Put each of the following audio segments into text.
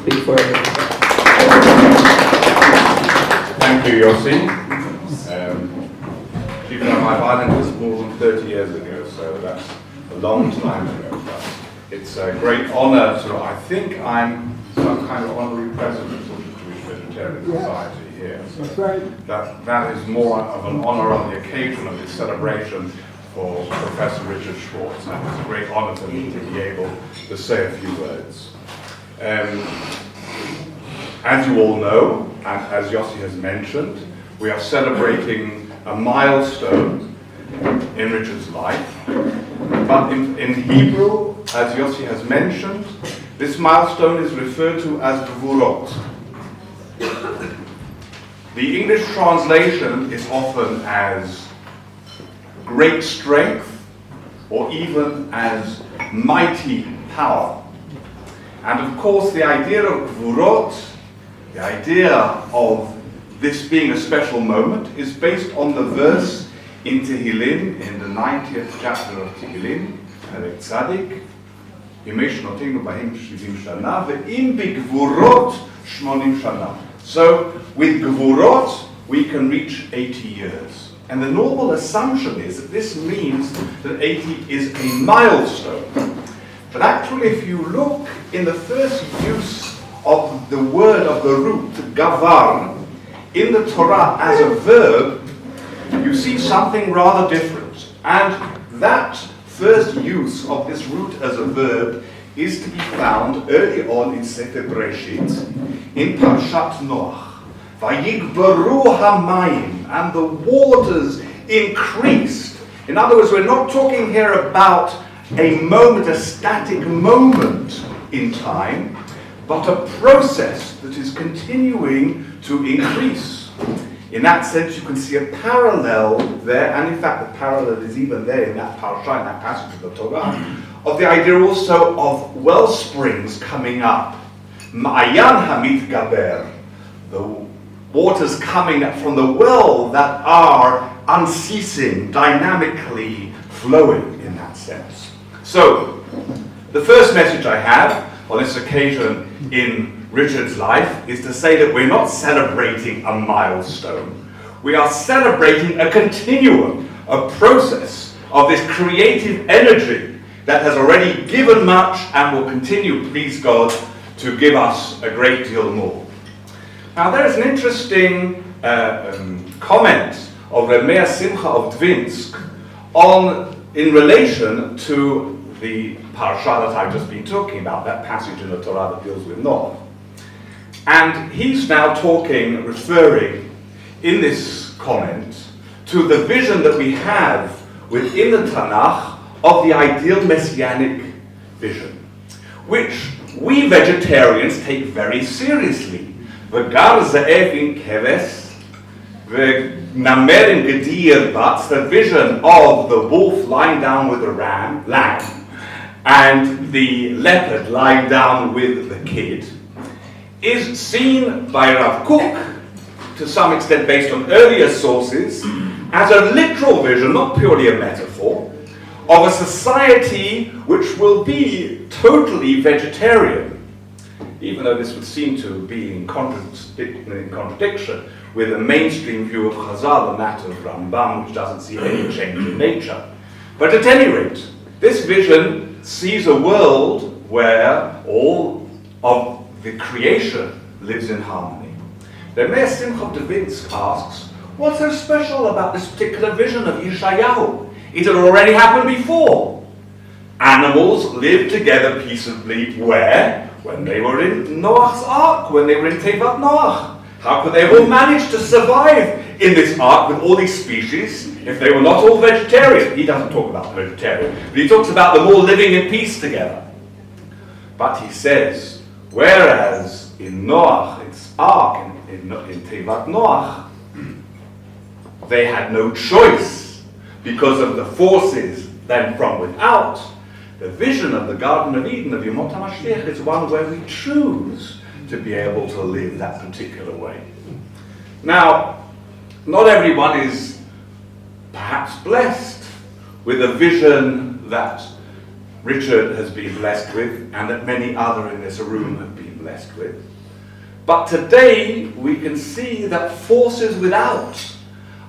speak for it. Thank you, Yossi. Chief Rabbi Biden was more than 30 years ago, so that's a long time ago. But it's a great honor to, I think I'm some kind of honorary president of the Jewish Vegetarian Society here. So That's right. that is more of an honor on the occasion of this celebration for Professor Richard Schwartz, and it's a great honor for me to be able to say a few words. As you all know, and as Yossi has mentioned, we are celebrating a milestone in Richard's life. But in Hebrew, as Yossi has mentioned, this milestone is referred to as Gvurot. The English translation is often as great strength, or even as mighty power. And of course, the idea of Gvurot, the idea of this being a special moment, is based on the verse in Tehillim, in the 90th chapter of Tehillim, Perek Tzadik, Yemei Shnotenu Bahem Shivim Shana, Ve'im B'Gvurot Shmonim Shana. So, with Gvurot, we can reach 80 years. And the normal assumption is that this means that 80 is a milestone. But actually, if you look in the first use of the word of the root, gavar, in the Torah as a verb, you see something rather different. And that first use of this root as a verb is to be found early on in Sefer Bereshit, in Parshat Noach. Vayigbaru hamayim, and the waters increased. In other words, we're not talking here about a moment, a static moment in time, but a process that is continuing to increase. In that sense, you can see a parallel there, and in fact the parallel is even there in that parasha, in that passage of the Torah, of the idea also of well springs coming up. Ma'ayan hamit gaber, the waters coming from the well that are unceasing, dynamically flowing in that sense. So, the first message I have on this occasion in Richard's life is to say that we're not celebrating a milestone. We are celebrating a continuum, a process of this creative energy that has already given much and will continue, please God, to give us a great deal more. Now there is an interesting comment of Reb Meir Simcha of Dvinsk in relation to the parasha that I've just been talking about, that passage in the Torah that deals with Noah. And he's now referring in this comment to the vision that we have within the Tanakh of the ideal messianic vision, which we vegetarians take very seriously. V'gar ze'ev in keves, v'namer in gedir bats, the vision of the wolf lying down with the lamb, and the leopard lying down with the kid, is seen by Rav Kook, to some extent based on earlier sources, as a literal vision, not purely a metaphor, of a society which will be totally vegetarian, even though this would seem to be in contradiction with the mainstream view of Chazal and that of Rambam, which doesn't see any change in nature. But at any rate, this vision sees a world where all of the creation lives in harmony. The Meir Simcha of Dvinsk asks, what's so special about this particular vision of Yeshayahu? It had already happened before. Animals lived together peaceably where? When they were in Noach's ark, when they were in Tevat Noach. How could they have all managed to survive in this ark with all these species if they were not all vegetarian? He doesn't talk about vegetarian, but he talks about them all living in peace together. But he says, whereas in Noach, its ark, in Tevat Noach, they had no choice because of the forces then from without. The vision of the Garden of Eden of Yemot HaMashiach is one where we choose to be able to live that particular way. Now, not everyone is perhaps blessed with a vision that Richard has been blessed with and that many other in this room have been blessed with. But today we can see that forces without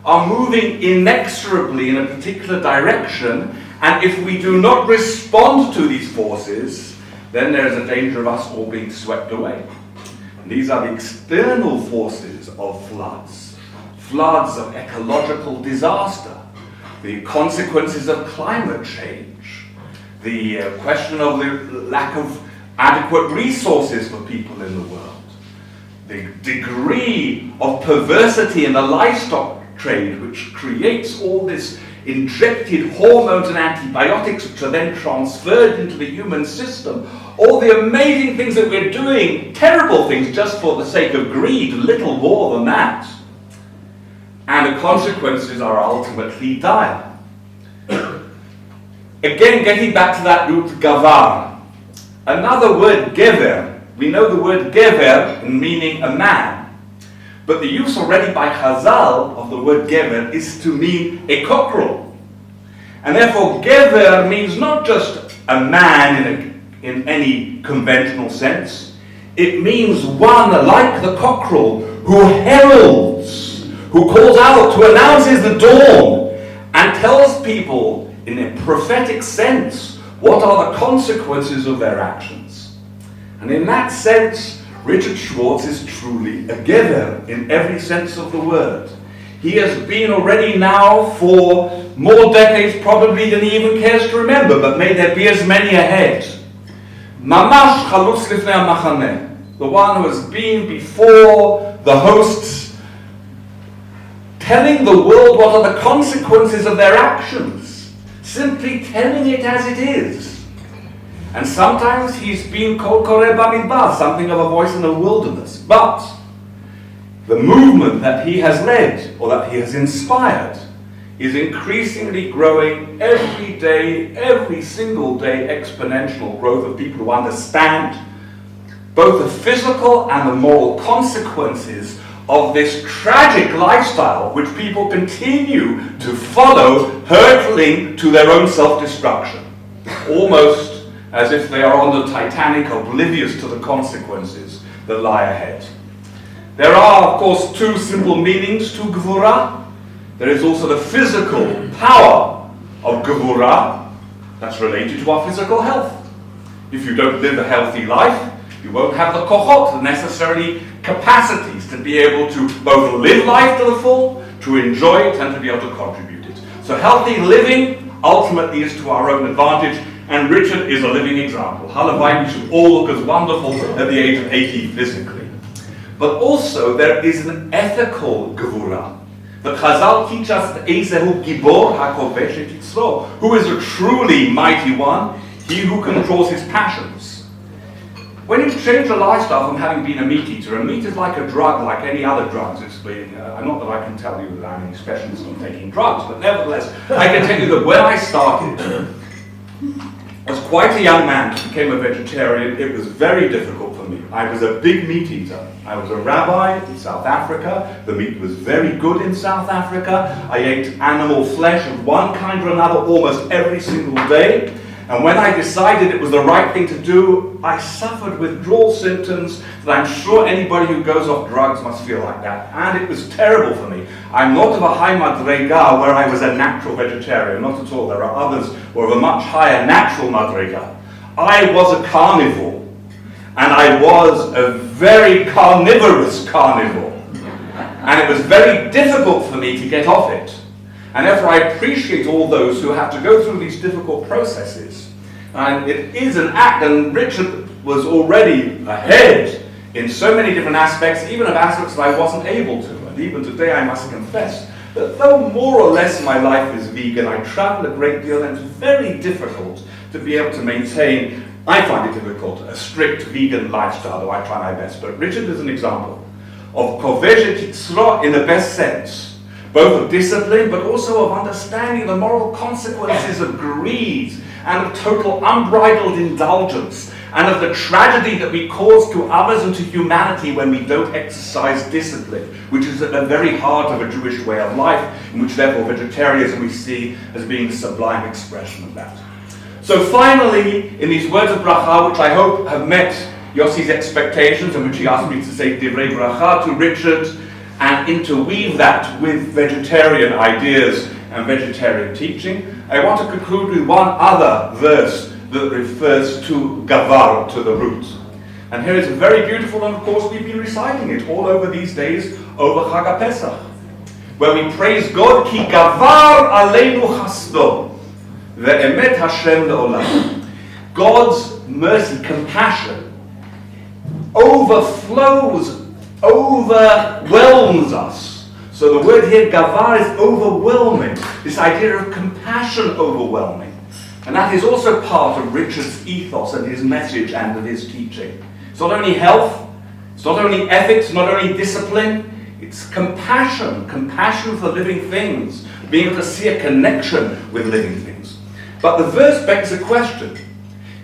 are moving inexorably in a particular direction, and if we do not respond to these forces, then there is a danger of us all being swept away. And these are the external forces of floods, floods of ecological disaster, the consequences of climate change, the question of the lack of adequate resources for people in the world, the degree of perversity in the livestock trade, which creates all this injected hormones and antibiotics which are then transferred into the human system, all the amazing things that we're doing, terrible things just for the sake of greed, little more than that. And the consequences are ultimately dire. Again, getting back to that root gavar, another word gever, we know the word gever meaning a man, but the use already by Chazal of the word gever is to mean a cockerel. And therefore gever means not just a man in any conventional sense, it means one like the cockerel who heralds, who calls out, who announces the dawn and tells people in a prophetic sense what are the consequences of their actions. And in that sense, Richard Schwartz is truly a gever in every sense of the word. He has been already now for more decades probably than he even cares to remember, but may there be as many ahead. Mamash chalutz lifnei hamachaneh, the one who has been before the hosts, telling the world what are the consequences of their actions, simply telling it as it is. And sometimes he's been called Koreh Bamidbar, something of a voice in the wilderness. But the movement that he has led, or that he has inspired, is increasingly growing every day, every single day, exponential growth of people who understand both the physical and the moral consequences of this tragic lifestyle which people continue to follow, hurtling to their own self-destruction. Almost as if they are on the Titanic, oblivious to the consequences that lie ahead. There are, of course, two simple meanings to Gevurah. There is also the physical power of Gevurah that's related to our physical health. If you don't live a healthy life, you won't have the kochot, the necessary capacities to be able to both live life to the full, to enjoy it, and to be able to contribute it. So healthy living ultimately is to our own advantage, and Richard is a living example. Halavai, we should all look as wonderful at the age of 80 physically. But also there is an ethical Gevurah. The Chazal teach us that Ezehu Gibor HaKovesh et Yitzro, who is a truly mighty one, he who controls his passions. When you change a lifestyle from having been a meat eater, a meat is like a drug, like any other drugs. It's been, not that I can tell you that I'm any specialist on taking drugs, but nevertheless, I can tell you that when I started, as quite a young man who became a vegetarian, it was very difficult for me. I was a big meat eater. I was a rabbi in South Africa. The meat was very good in South Africa. I ate animal flesh of one kind or another almost every single day. And when I decided it was the right thing to do, I suffered withdrawal symptoms that I'm sure anybody who goes off drugs must feel like that. And it was terrible for me. I'm not of a high madrega where I was a natural vegetarian, not at all. There are others who are of a much higher natural madrega. I was a carnivore. And I was a very carnivorous carnivore. And it was very difficult for me to get off it. And therefore I appreciate all those who have to go through these difficult processes. And it is an act, and Richard was already ahead in so many different aspects, even of aspects that I wasn't able to. And even today I must confess that though more or less my life is vegan, I travel a great deal, and it's very difficult to be able to maintain, I find it difficult, a strict vegan lifestyle, though I try my best. But Richard is an example of Kovesh et Yitzro in the best sense, both of discipline, but also of understanding the moral consequences of greed and of total unbridled indulgence, and of the tragedy that we cause to others and to humanity when we don't exercise discipline, which is at the very heart of a Jewish way of life, in which therefore vegetarianism we see as being the sublime expression of that. So finally, in these words of bracha, which I hope have met Yossi's expectations, in which he asked me to say Divrei Bracha to Richard and interweave that with vegetarian ideas and vegetarian teaching, I want to conclude with one other verse that refers to Gavar, to the root. And here is very beautiful, and of course we've been reciting it all over these days, over Chag HaPesach, where we praise God, Ki Gavar Aleinu Chasdo, Ve'emet Hashem Le'olam. God's mercy, compassion, overflows, overwhelms us. So the word here, Gavar, is overwhelming. This idea of compassion overwhelming. And that is also part of Richard's ethos and his message and of his teaching. It's not only health, it's not only ethics, not only discipline, it's compassion, compassion for living things, being able to see a connection with living things. But the verse begs a question.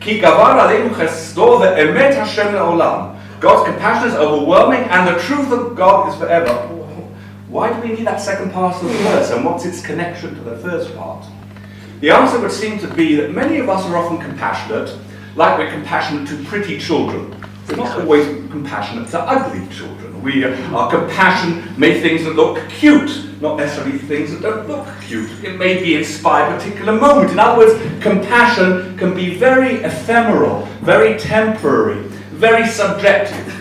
Ki gavar aleinu chesdo ve'emet Hashem le'olam. God's compassion is overwhelming and the truth of God is forever. Why do we need that second part of the verse, and what's its connection to the first part? The answer would seem to be that many of us are often compassionate, like we're compassionate to pretty children. We're not always compassionate to ugly children. We are compassionate, make things that look cute, not necessarily things that don't look cute. It may be inspired a particular moment. In other words, compassion can be very ephemeral, very temporary, very subjective.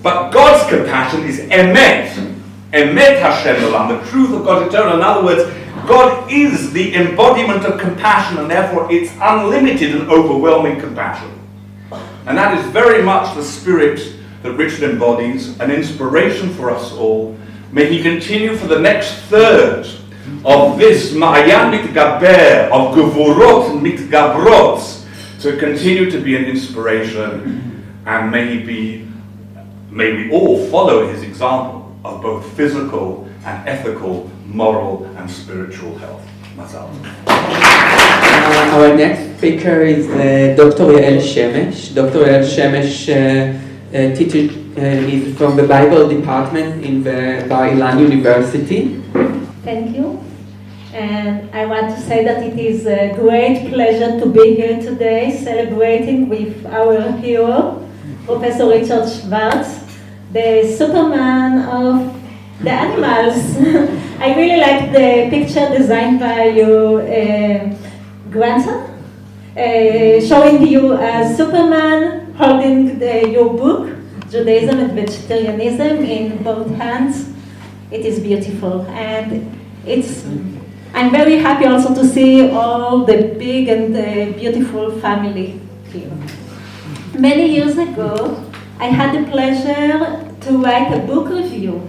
But God's compassion is emet, emet Hashem Olam, the truth of God's eternal. In other words, God is the embodiment of compassion, and therefore it's unlimited and overwhelming compassion. And that is very much the spirit that Richard embodies, an inspiration for us all. May he continue for the next third of this Ma'ayan Mitgaber, of Gevurot Mitgabrot, to continue to be an inspiration, and may we all follow his example of both physical and ethical, moral and spiritual health. Mazal. Our next speaker is Dr. Yael Shemesh. Dr. Yael Shemesh teaches, is from the Bible department in the Bar Ilan University. Thank you. And I want to say that it is a great pleasure to be here today celebrating with our hero, Professor Richard Schwartz, the Superman of the animals. I really like the picture designed by your grandson, showing you as Superman holding your book, Judaism and Vegetarianism, in both hands. It is beautiful, and I'm very happy also to see all the big and beautiful family here. Many years ago, I had the pleasure to write a book review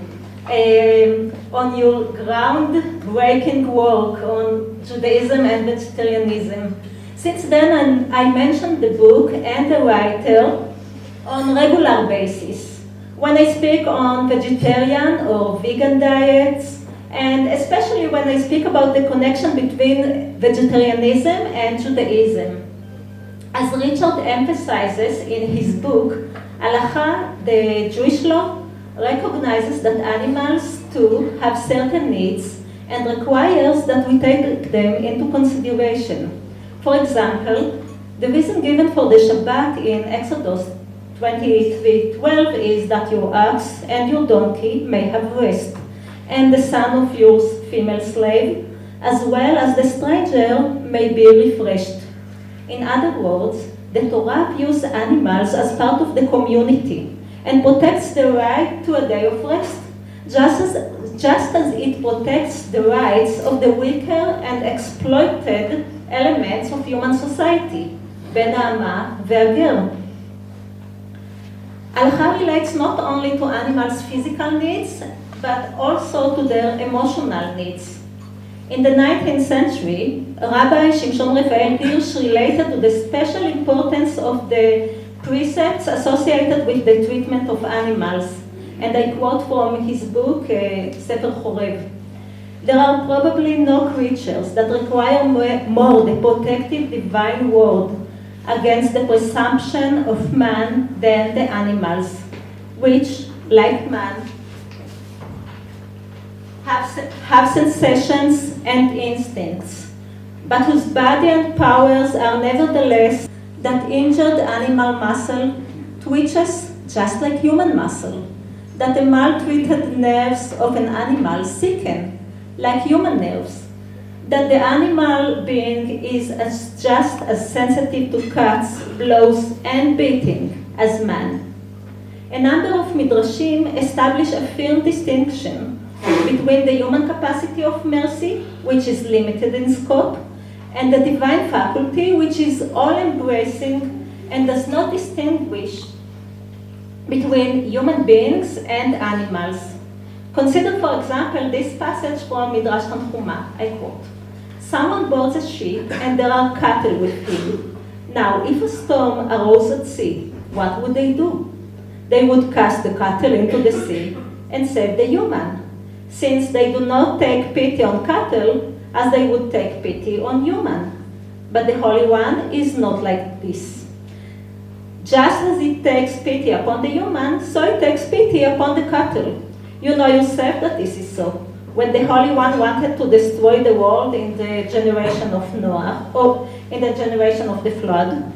on your groundbreaking work on Judaism and vegetarianism. Since then, I mentioned the book and the writer on regular basis when I speak on vegetarian or vegan diets, and especially when I speak about the connection between vegetarianism and Judaism. As Richard emphasizes in his book, Halacha, the Jewish law, recognizes that animals too have certain needs and requires that we take them into consideration. For example, the reason given for the Shabbat in Exodus 23:12 is that your ox and your donkey may have rest, and the son of your female slave, as well as the stranger, may be refreshed. In other words, the Torah views animals as part of the community and protects the right to a day of rest, just as it protects the rights of the weaker and exploited elements of human society, Ben Ha'ama ve'Ager. Halacha relates not only to animals' physical needs, but also to their emotional needs. In the 19th century, Rabbi Shimshon Raphael Hirsch related to the special importance of the precepts associated with the treatment of animals, and I quote from his book, Sefer Chorev. There are probably no creatures that require more the protective divine word against the presumption of man than the animals, which, like man, have sensations and instincts, but whose body and powers are nevertheless that injured animal muscle to twitches just like human muscle, that the maltreated nerves of an animal sicken like human nerves, that the animal being is just as sensitive to cuts, blows, and beating as man. A number of midrashim establish a firm distinction between the human capacity of mercy, which is limited in scope, and the divine faculty, which is all-embracing and does not distinguish between human beings and animals. Consider, for example, this passage from Midrash Tanchuma. I quote, "Someone boards a ship and there are cattle with him. Now, if a storm arose at sea, what would they do? They would cast the cattle into the sea and save the human, since they do not take pity on cattle as they would take pity on human. But the Holy One is not like this. Just as it takes pity upon the human, so it takes pity upon the cattle. You know yourself that this is so. When the Holy One wanted to destroy the world in the generation of Noah, or in the generation of the flood,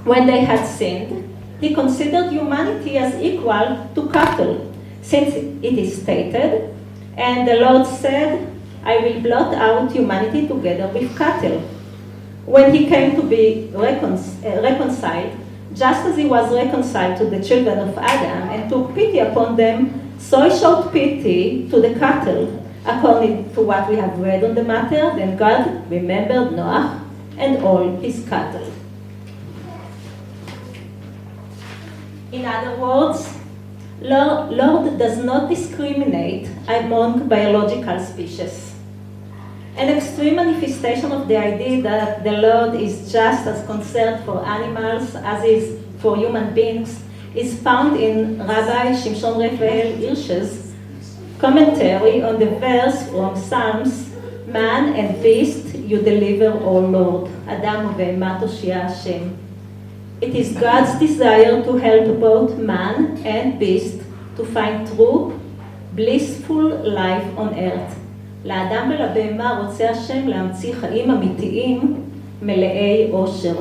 when they had sinned, he considered humanity as equal to cattle, since it is stated, and the Lord said, I will blot out humanity together with cattle. When he came to be reconciled, just as he was reconciled to the children of Adam and took pity upon them, so he showed pity to the cattle. According to what we have read on the matter, then God remembered Noah and all his cattle. In other words, Lord does not discriminate among biological species. An extreme manifestation of the idea that the Lord is just as concerned for animals as is for human beings is found in Rabbi Shimshon Raphael Hirsch's commentary on the verse from Psalms, Man and beast you deliver, O Lord, Adam u'behema toshia Hashem. It is God's desire to help both man and beast to find true, blissful life on earth. לאדם ולבהמה רוצה השם להמציא חיים אמיתיים מלאי אושר.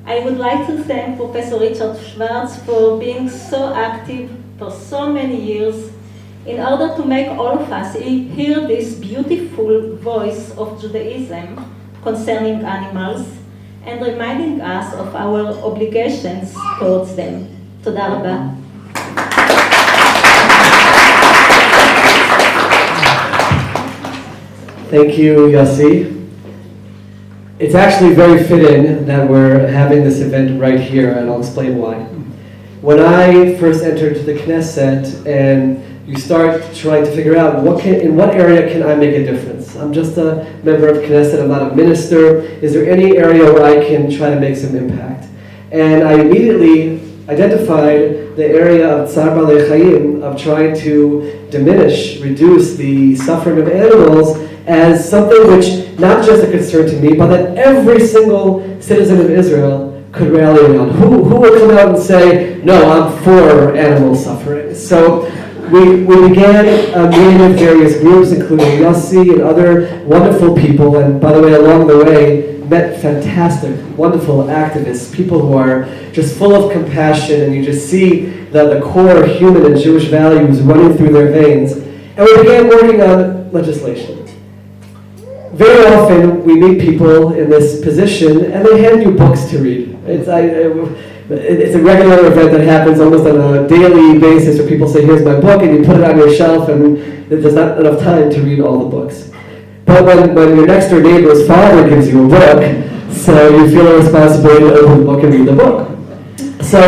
I would like to thank Professor Richard Schwartz for being so active for so many years in order to make all of us hear this beautiful voice of Judaism concerning animals and reminding us of our obligations towards them. תודה רבה. Thank you, Yossi. It's actually very fitting that we're having this event right here, and I'll explain why. When I first entered the Knesset, and you start trying to figure out in what area can I make a difference? I'm just a member of Knesset, I'm not a minister. Is there any area where I can try to make some impact? And I immediately identified the area of Tzar Balei Chayim, of trying to reduce the suffering of animals, as something which, not just a concern to me, but that every single citizen of Israel could rally around. Who would come out and say, no, I'm for animal suffering? So we began meeting with various groups, including Yossi and other wonderful people, and by the way, along the way, met fantastic, wonderful activists, people who are just full of compassion, and you just see the core human and Jewish values running through their veins. And we began working on legislation. Very often we meet people in this position and they hand you books to read. It's a regular event that happens almost on a daily basis where people say, here's my book, and you put it on your shelf and there's not enough time to read all the books. But when your next door neighbor's father gives you a book, so you feel a responsibility to open the book and read the book. So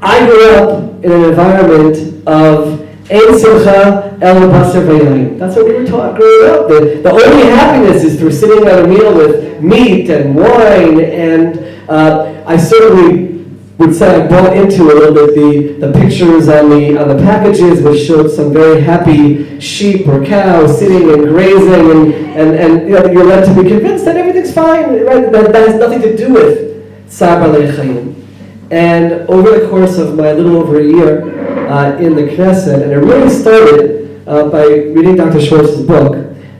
I grew up in an environment of Ein simcha el basar v'yayin. That's what we were taught growing up. The only happiness is through sitting at a meal with meat and wine, and I certainly would say I bought into a little bit the pictures on the packages, which showed some very happy sheep or cows sitting and grazing, and you know, you're led to be convinced that everything's fine, right? That has nothing to do with Tzar Balei Chayim. And over the course of my little over a year in the Knesset, and it really started by reading Dr. Schwartz's book,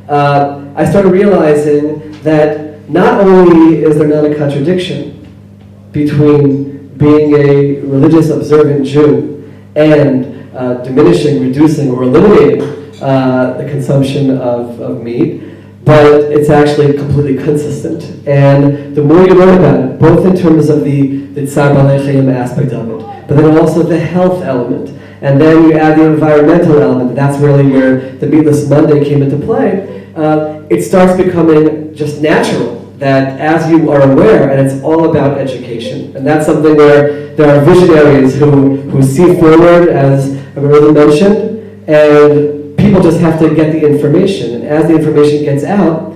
I started realizing that not only is there not a contradiction between being a religious observant Jew and diminishing, reducing, or eliminating the consumption of meat, but it's actually completely consistent. And the more you learn about it, both in terms of the Tzar Balei Chayim aspect of it, but then also the health element, and then you add the environmental element, and that's really where the Meatless Monday came into play, it starts becoming just natural that as you are aware, and it's all about education, and that's something where there are visionaries who see forward, as Amarilla mentioned, and people just have to get the information, and as the information gets out,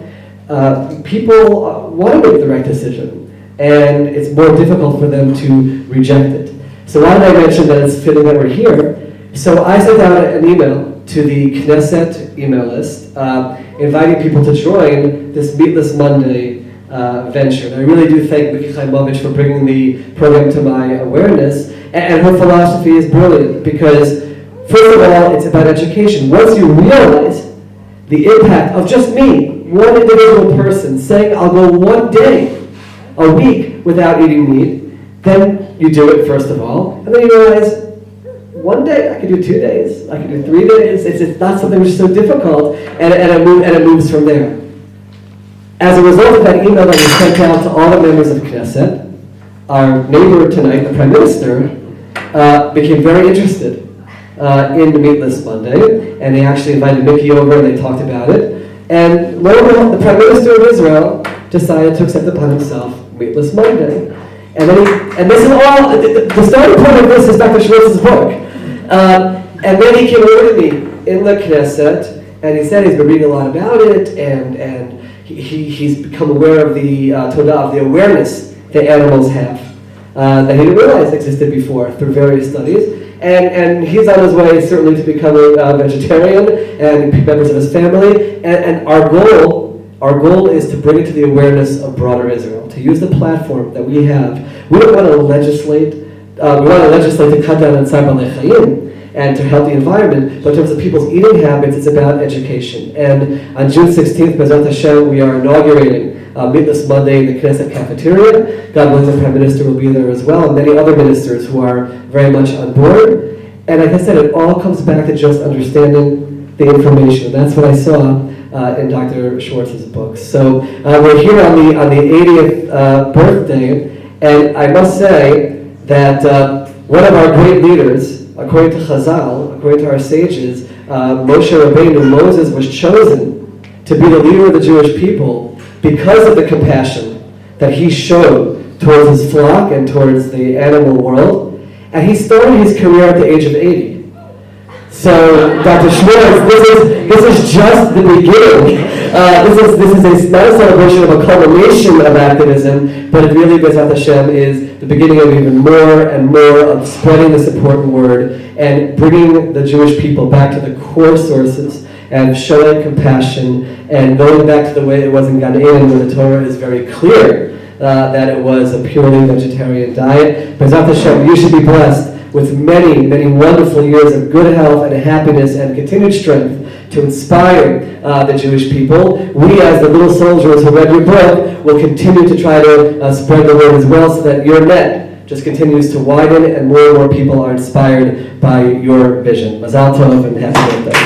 people want to make the right decision, and it's more difficult for them to reject it. So why did I mention that it's fitting that we're here? So I sent out an email to the Knesset email list, inviting people to join this Meatless Monday venture. And I really do thank Miki Chaimovich for bringing the program to my awareness. And her philosophy is brilliant because, first of all, it's about education. Once you realize the impact of just me, one individual person, saying I'll go one day a week without eating meat, then you do it first of all, and then you realize one day I could do 2 days, I could do 3 days. It's not something which is so difficult, and it moves from there. As a result of that email that we sent out to all the members of Knesset, our neighbor tonight, the Prime Minister, became very interested in the Meatless Monday, and they actually invited Mickey over and they talked about it. And lo and behold, the Prime Minister of Israel decided to accept upon himself Meatless Monday. And this is all, the starting point of this is Dr. Schwartz's book. And then he came over to me in the Knesset, and he said he's been reading a lot about it, and he's become aware of the Todah, of the awareness that animals have, that he didn't realize existed before through various studies. And he's on his way certainly to becoming a vegetarian and members of his family. And our goal is to bring it to the awareness of broader Israel, to use the platform that we have. We don't want to legislate. We want to legislate to cut down on Tzar Balei Chayim and to help the environment, but in terms of people's eating habits, it's about education. And on June 16th, B'ezrat Hashem, we are inaugurating Meatless Monday in the Knesset cafeteria. God willing, the Prime Minister will be there as well, and many other ministers who are very much on board. And like I said, it all comes back to just understanding the information. That's what I saw in Dr. Schwartz's books. So we're here on the 80th birthday, and I must say that one of our great leaders, according to Chazal, according to our sages, Moshe Rabbeinu, Moses, was chosen to be the leader of the Jewish people because of the compassion that he showed towards his flock and towards the animal world. And he started his career at the age of 80. So, Dr. Schwartz, this is just the beginning. This is not a celebration of a culmination of activism, but it really, B'ezrat Hashem, is the beginning of even more and more of spreading this important word and bringing the Jewish people back to the core sources and showing compassion and going back to the way it was in Gan Eden, where the Torah is very clear that it was a purely vegetarian diet. B'ezrat Hashem, you should be blessed with many, many wonderful years of good health and happiness and continued strength to inspire the Jewish people. We, as the little soldiers who read your book, will continue to try to spread the word as well, so that your net just continues to widen and more people are inspired by your vision. Mazal tov and happy birthday.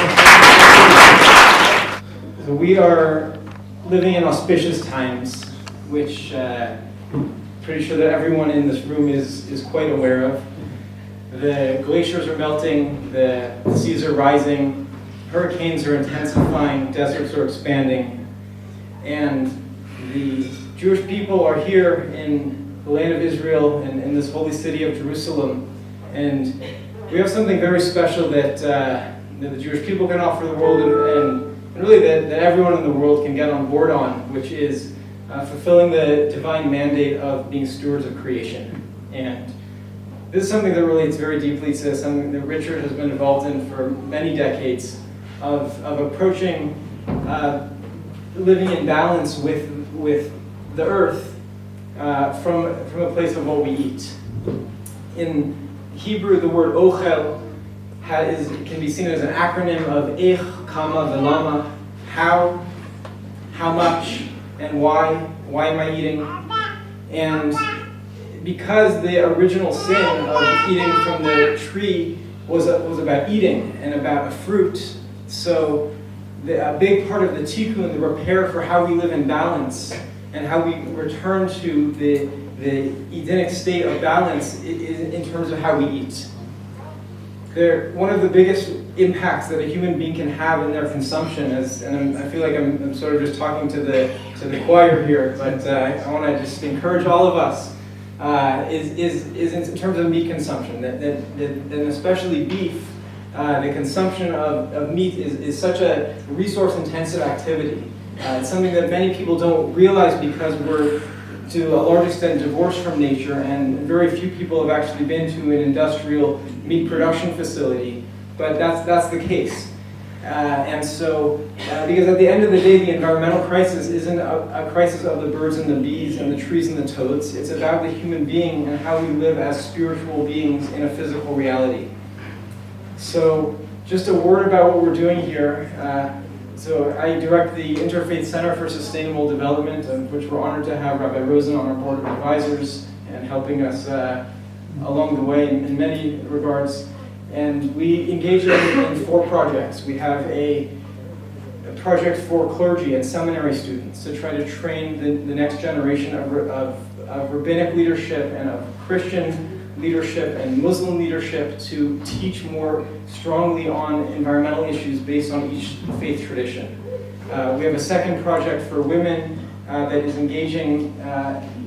So we are living in auspicious times, which pretty sure that everyone in this room is quite aware of. The glaciers are melting, the seas are rising, hurricanes are intensifying, deserts are expanding, and the Jewish people are here in the land of Israel and in this holy city of Jerusalem. And we have something very special that the Jewish people can offer the world, and really that everyone in the world can get on board on, which is fulfilling the divine mandate of being stewards of creation. And this is something that relates very deeply to something that Richard has been involved in for many decades, of approaching living in balance with the earth from a place of what we eat. In Hebrew, the word ochel can be seen as an acronym of ich, kama, velama, how much, and why am I eating? And because the original sin of eating from the tree was about eating and about a fruit, so a big part of the tikkun, the repair for how we live in balance and how we return to the Edenic state of balance is in terms of how we eat. One of the biggest impacts that a human being can have in their consumption is, and I feel like I'm sort of just talking to the choir here, but I want to just encourage all of us, is in terms of meat consumption, that and especially beef, the consumption of meat is such a resource-intensive activity. It's something that many people don't realize because we're, to a large extent, divorced from nature, and very few people have actually been to an industrial meat production facility, but that's the case. And so, because at the end of the day, the environmental crisis isn't a crisis of the birds and the bees and the trees and the toads. It's about the human being and how we live as spiritual beings in a physical reality. So, just a word about what we're doing here. So I direct the Interfaith Center for Sustainable Development, of which we're honored to have Rabbi Rosen on our board of advisors and helping us along the way in many regards. And we engage in 4 projects. We have a project for clergy and seminary students to try to train the next generation of rabbinic leadership and of Christian leadership and Muslim leadership to teach more strongly on environmental issues based on each faith tradition. We have a second project for women that is engaging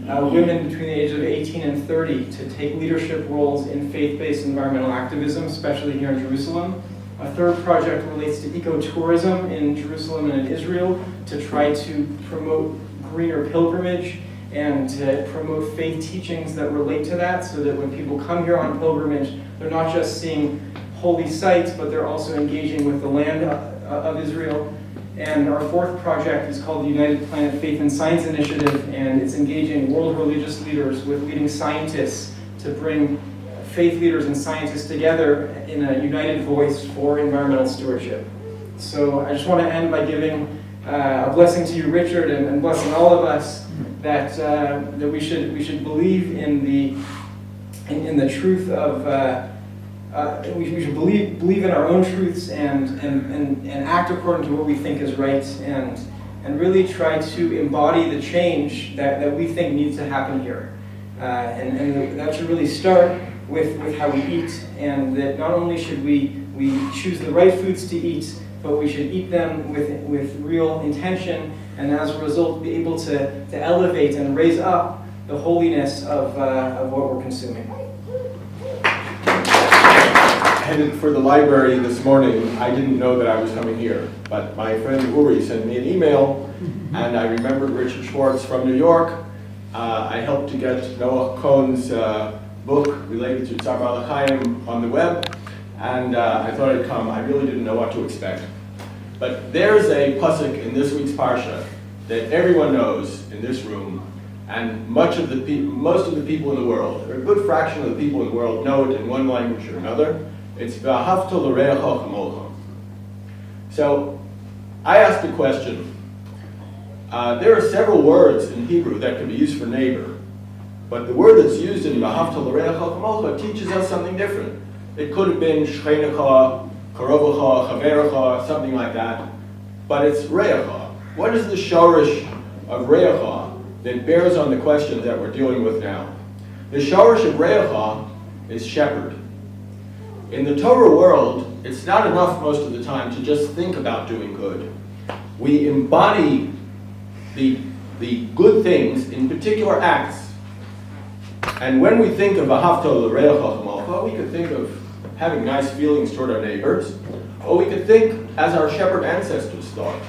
women between the ages of 18 and 30 to take leadership roles in faith-based environmental activism, especially here in Jerusalem. A third project relates to ecotourism in Jerusalem and in Israel to try to promote greener pilgrimage and to promote faith teachings that relate to that, so that when people come here on pilgrimage, they're not just seeing holy sites, but they're also engaging with the land of Israel. And our fourth project is called the United Planet Faith and Science Initiative, and it's engaging world religious leaders with leading scientists to bring faith leaders and scientists together in a united voice for environmental stewardship. So I just want to end by giving a blessing to you, Richard, and blessing all of us that we should believe in the truth of we should believe in our own truths and act according to what we think is right, and really try to embody the change that we think needs to happen here, and that should really start with how we eat, and that not only should we choose the right foods to eat, but we should eat them with real intention, and as a result be able to elevate and raise up the holiness of what we're consuming. Headed for the library this morning. I didn't know that I was coming here, but my friend Uri sent me an email, and I remembered Richard Schwartz from New York. I helped to get Noah Cohn's book related to Tzar Baal Chaim on the web, and I thought I'd come. I really didn't know what to expect. But there's a pasuk in this week's parsha that everyone knows in this room, and most of the people in the world, or a good fraction of the people in the world, know it in one language or another. It's V'ahavta l'reacha kamocha. So I asked a question. There are several words in Hebrew that can be used for neighbor, but the word that's used in V'ahavta l'reacha kamocha teaches us something different. It could have been shchenecha, karovacha, chaverecha, something like that, but it's reacha. What is the shorish of reacha that bears on the questions that we're dealing with now? The shorish of reacha is shepherd. In the Torah world, it's not enough most of the time to just think about doing good. We embody the good things in particular acts. And when we think of V'ahavta l'reacha kamocha, we could think of having nice feelings toward our neighbors, or we could think as our shepherd ancestors thought.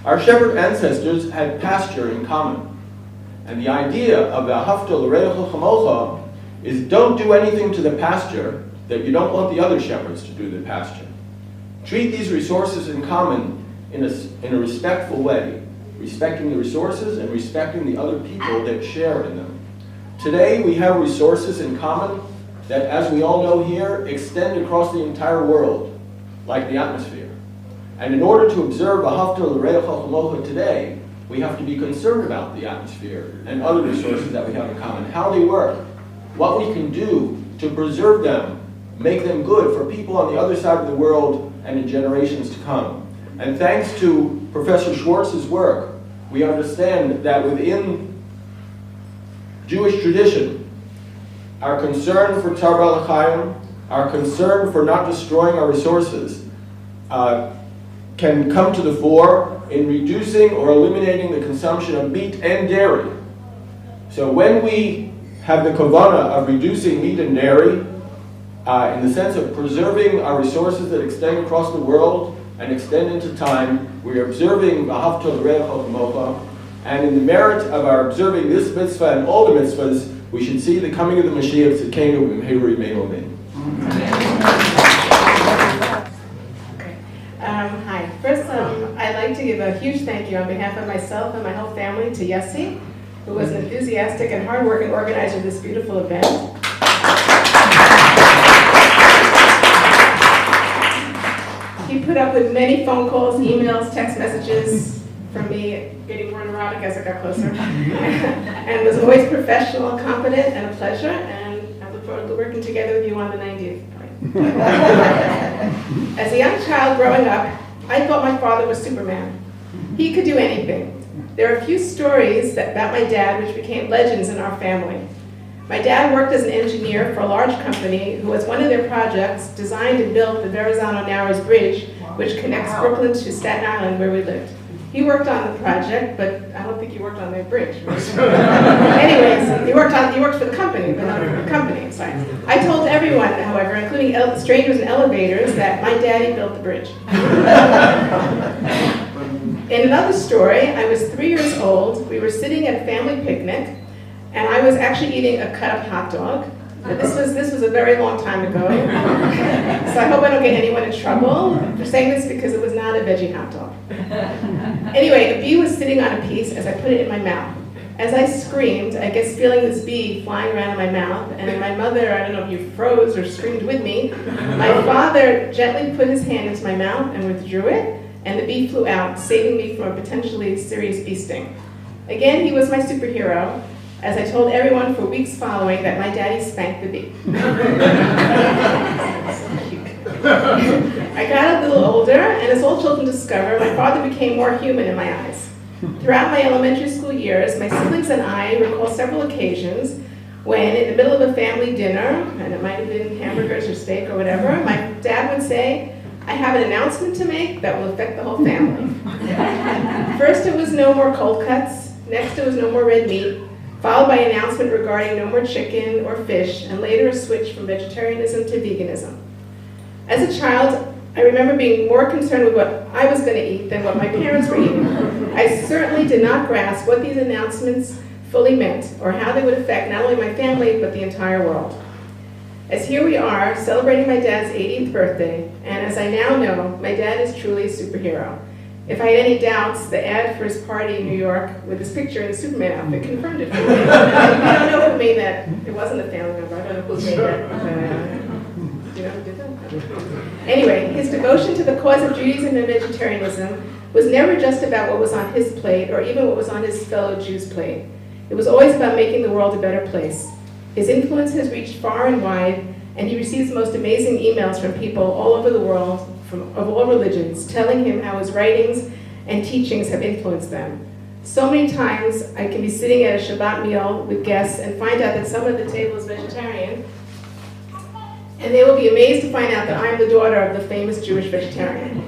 Our shepherd ancestors had pasture in common. And the idea of V'ahavta l'reacha kamocha is don't do anything to the pasture that you don't want the other shepherds to do the pasture. Treat these resources in common in a respectful way, respecting the resources and respecting the other people that share in them. Today we have resources in common that, as we all know here, extend across the entire world, like the atmosphere. And in order to observe V'ahavta l'reacha kamocha today, we have to be concerned about the atmosphere and other resources that we have in common, how they work, what we can do to preserve them, make them good for people on the other side of the world and in generations to come. And thanks to Professor Schwartz's work, we understand that within Jewish tradition, our concern for Tzar Baal HaChaim, our concern for not destroying our resources, can come to the fore in reducing or eliminating the consumption of meat and dairy. So when we have the kavanah of reducing meat and dairy, in the sense of preserving our resources that extend across the world and extend into time, we are observing V'ahavta l'reacha kamocha, and in the merit of our observing this mitzvah and all the mitzvahs, we should see the coming of the Mashiach Tzidkenu B'mheira Yimeinu Amen. Hi. First, I'd like to give a huge thank you on behalf of myself and my whole family to Yossi, who was an enthusiastic and hardworking organizer of this beautiful event. He put up with many phone calls, emails, text messages from me getting more neurotic as I got closer, and was always professional, competent, and a pleasure, and I look forward to working together with you on the 90th. As a young child growing up, I thought my father was Superman. He could do anything. There are a few stories about my dad which became legends in our family. My dad worked as an engineer for a large company who, as one of their projects, designed and built the Verrazano Narrows Bridge, which connects Brooklyn to Staten Island, where we lived. He worked on the project, but I don't think he worked on the bridge. Anyways, he worked for the company, but not for the company. Sorry. I told everyone, however, including strangers in elevators, that my daddy built the bridge. In another story, I was 3 years old. We were sitting at a family picnic, and I was actually eating a cut-up hot dog. But this was a very long time ago. So I hope I don't get anyone in trouble for saying this because it was not a veggie hot dog. Anyway, a bee was sitting on a piece as I put it in my mouth. As I screamed, I guess feeling this bee flying around in my mouth, and my mother, I don't know if you froze or screamed with me, my father gently put his hand into my mouth and withdrew it, and the bee flew out, saving me from a potentially serious bee sting. Again, he was my superhero, as I told everyone for weeks following that my daddy spanked the bee. I got a little older, and as all children discover, my father became more human in my eyes. Throughout my elementary school years, my siblings and I recall several occasions when, in the middle of a family dinner, and it might have been hamburgers or steak or whatever, my dad would say, "I have an announcement to make that will affect the whole family." First, it was no more cold cuts. Next, it was no more red meat, followed by an announcement regarding no more chicken or fish, and later a switch from vegetarianism to veganism. As a child, I remember being more concerned with what I was going to eat than what my parents were eating. I certainly did not grasp what these announcements fully meant, or how they would affect not only my family, but the entire world. As here we are, celebrating my dad's 80th birthday, and as I now know, my dad is truly a superhero. If I had any doubts, the ad for his party in New York with his picture in the Superman outfit confirmed it for me. I don't know who made that. It wasn't a family member. I don't know who made that. Do you know who did that? Anyway, his devotion to the cause of Judaism and vegetarianism was never just about what was on his plate or even what was on his fellow Jews' plate. It was always about making the world a better place. His influence has reached far and wide, and he receives the most amazing emails from people all over the world, of all religions, telling him how his writings and teachings have influenced them. So many times I can be sitting at a Shabbat meal with guests and find out that someone at the table is vegetarian, and they will be amazed to find out that I am the daughter of the famous Jewish vegetarian.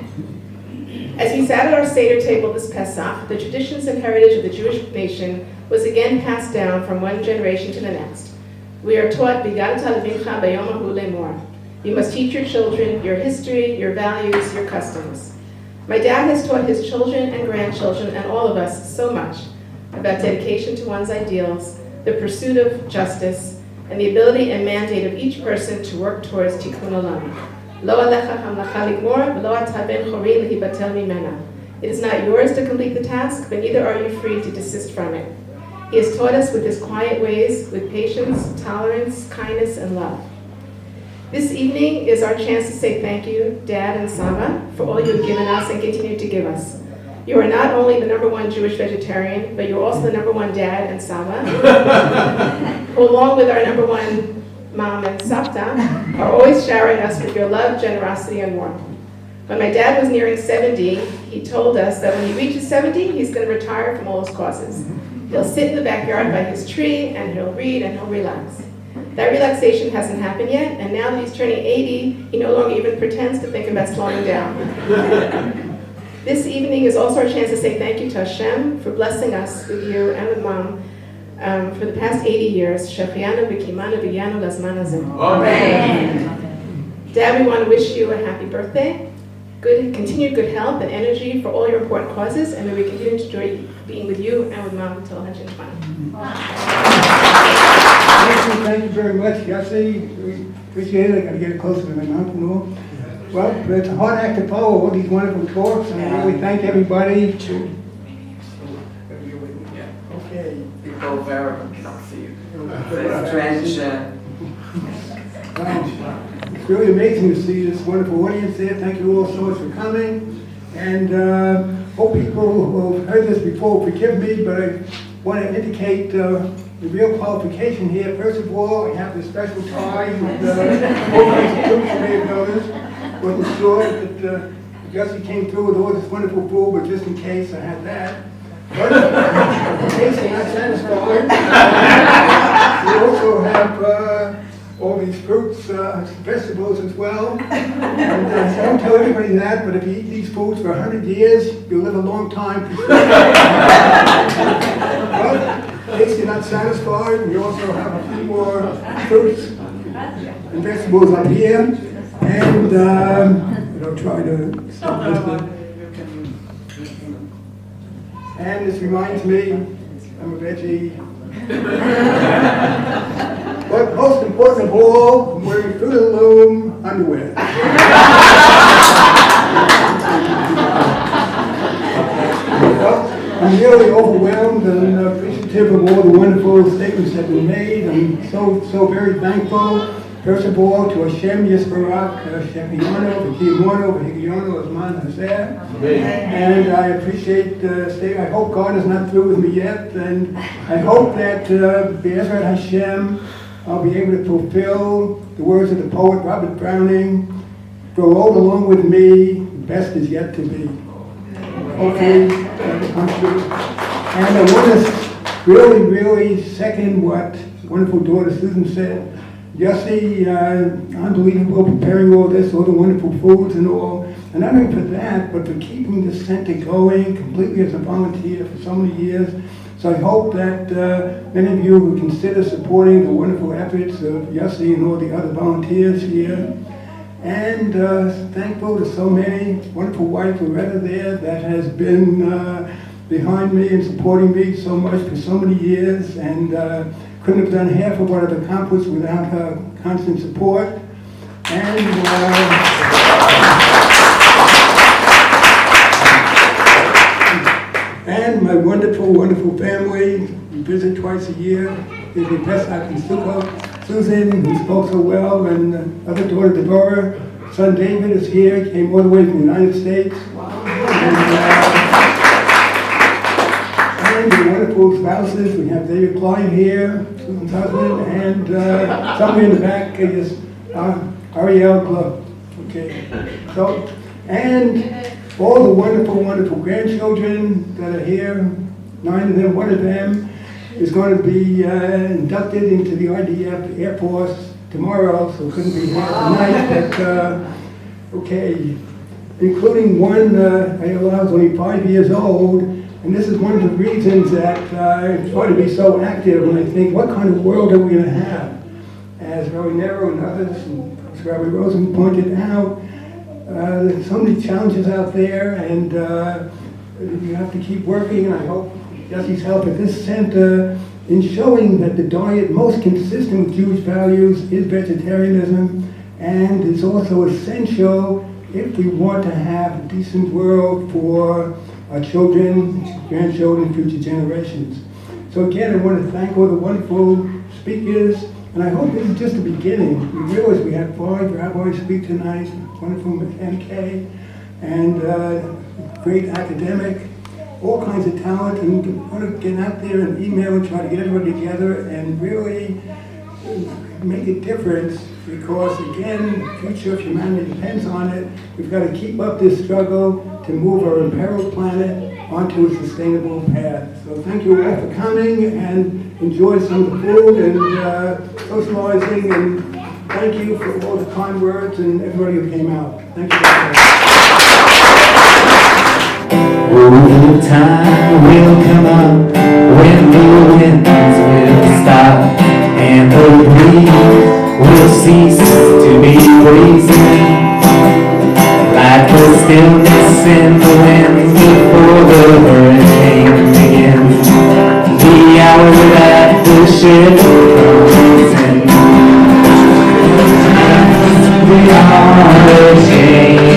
As we sat at our Seder table this Pesach, the traditions and heritage of the Jewish nation was again passed down from one generation to the next. We are taught, "V'yigdal levincha b'yom hahu lemor." You must teach your children your history, your values, your customs. My dad has taught his children and grandchildren and all of us so much about dedication to one's ideals, the pursuit of justice, and the ability and mandate of each person to work towards tikkun olam. Lo alecha hamlacha ligmor, v'lo ata ben chori lehibatel mimena. It is not yours to complete the task, but neither are you free to desist from it. He has taught us with his quiet ways, with patience, tolerance, kindness, and love. This evening is our chance to say thank you, Dad and Saba, for all you have given us and continue to give us. You are not only the #1 Jewish vegetarian, but you're also the #1 dad and Saba, who along with our #1 mom and Sapta are always showering us with your love, generosity, and warmth. When my dad was nearing 70, he told us that when he reaches 70, he's going to retire from all his causes. He'll sit in the backyard by his tree, and he'll read, and he'll relax. That relaxation hasn't happened yet, and now that he's turning 80, he no longer even pretends to think about slowing down. This evening is also our chance to say thank you to Hashem for blessing us with you and with Mom for the past 80 years. Shechianu v'kimanu v'yanu lazman hazeh. Amen. Dad, we want to wish you a happy birthday, continued good health and energy for all your important causes, and may we continue to enjoy being with you and with Mom until Hajj Thank you very much, Yossi. We appreciate it. I got to get it closer to the mountain more. Well, it's a hard act to follow all these wonderful talks, and I really thank everybody. Okay. People over cannot see you. Strange. It's really amazing to see this wonderful audience there. Thank you all so much for coming. And hope people who have heard this before forgive me, but I want to indicate the real qualification here. First of all, I have this special tie with all kinds of troops you may have noticed. Wasn't sure that Yossi came through with all this wonderful food, but just in case I had that. But in case I'm not satisfied, we also have all these fruits, vegetables as well. And I don't tell everybody that, but if you eat these foods for 100 years, you'll live a long time. But in case you're not satisfied, we also have a few more fruits and vegetables up here. And I'll try to stop this. And this reminds me, I'm a veggie. But most important of all, I'm wearing Fruit of the Loom underwear. Well, I'm really overwhelmed and appreciative of all the wonderful statements that were made. I'm so very thankful. First of all, to Hashem Yisbarak, Shechianu, V'kiyamonu, V'higyonu, Azman Hazeh. And I appreciate the statement. I hope God is not through with me yet. And I hope that Be'ezrat Hashem, I'll be able to fulfill the words of the poet Robert Browning, grow old along with me, the best is yet to be. Hopefully that will come true. And I want to really second what wonderful daughter Susan said. Yossi, unbelievable preparing all this, all the wonderful foods and all. And not only for that, but for keeping the center going completely as a volunteer for so many years. So I hope that many of you will consider supporting the wonderful efforts of Yossi and all the other volunteers here. And thankful to so many wonderful wife Loretta there that has been behind me and supporting me so much for so many years. And couldn't have done half of what I've accomplished without her constant support. And my wonderful family. We visit twice a year. There's the Pesach and Sukkot. Susan, who spoke so well, and other daughter Deborah. Son David is here. He came all the way from the United States. And the wonderful spouses. We have David Klein here, Susan's husband, and somewhere in the back is Ariel Glove. Okay. So, and all the wonderful grandchildren that are here, 9 of them, one of them is going to be inducted into the RDF Air Force tomorrow, so couldn't be here tonight, but okay. Including one, Ayala is only 5 years old, and this is one of the reasons that I try to be so active when I think, what kind of world are we going to have? As Rabbi Nero and others, and Rabbi Rosen pointed out, there's so many challenges out there, and you have to keep working, and I hope Yossi's help at this center in showing that the diet most consistent with Jewish values is vegetarianism, and it's also essential if we want to have a decent world for our children, grandchildren, future generations. So again, I want to thank all the wonderful speakers, and I hope this is just the beginning. We realize we had 5 rabbis speak tonight, wonderful MK, and great academic. all kinds of talent, and want to get out there and email and try to get everybody together and really make a difference, because again, the future of humanity depends on it. We've got to keep up this struggle to move our imperiled planet onto a sustainable path. So thank you all for coming, and enjoy some of the food and socializing, and thank you for all the kind words and everybody who came out. Thank you very much. Oh, the time will come up when the winds will stop and the breeze will cease to be freezing, like the stillness in the wind before the hurricane begins. The hour that the ship comes in, we are a change.